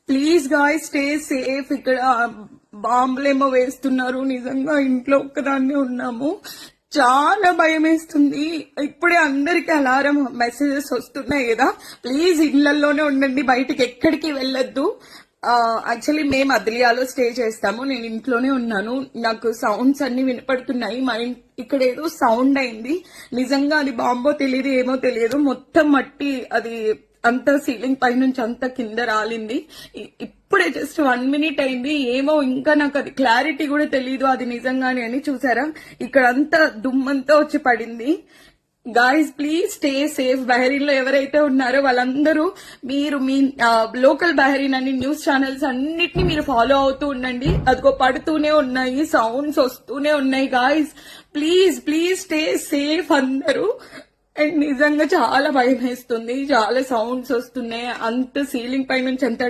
Please guys stay safe. ఇక్కడ బాంబులేమో వేస్తున్నారు. నిజంగా ఇంట్లో ఒక్కదాన్నే ఉన్నాము. చాలా భయం వేస్తుంది. ఇప్పుడే అందరికి అలారం మెసేజెస్ వస్తున్నాయి కదా, ప్లీజ్ ఇళ్లలోనే ఉండండి, బయటికి ఎక్కడికి వెళ్ళొద్దు. యాక్చువల్లీ మేము అదిలియాలో స్టే చేస్తాము. నేను ఇంట్లోనే ఉన్నాను. నాకు సౌండ్స్ అన్ని వినపడుతున్నాయి. మా ఇక్కడ ఏదో సౌండ్ అయింది. నిజంగా అది బాంబో తెలియదు, ఏమో తెలియదు. మొత్తం మట్టి అది అంత సీలింగ్ పై నుంచి అంత కింద రాలింది. ఇప్పుడే జస్ట్ 1 minute అయింది. ఏమో ఇంకా నాకు అది క్లారిటీ కూడా తెలియదు అది నిజంగానే అని. చూసారా, ఇక్కడ అంతా దుమ్మంతా వచ్చి పడింది. Guys please stay safe. బహరీన్ లో ఎవరైతే ఉన్నారో వాళ్ళందరూ మీరు మీ లోకల్ బహరీన్ అని న్యూస్ ఛానల్స్ అన్నిటిని మీరు ఫాలో అవుతూ ఉండండి. అదిగో పడుతూనే ఉన్నాయి, సౌండ్స్ వస్తూనే ఉన్నాయి. Guys please please stay safe అందరూ. అండ్ నిజంగా చాలా భయం వేస్తుంది. చాలా సౌండ్స్ వస్తున్నాయి. అంత సీలింగ్ పై నుంచి ఎంత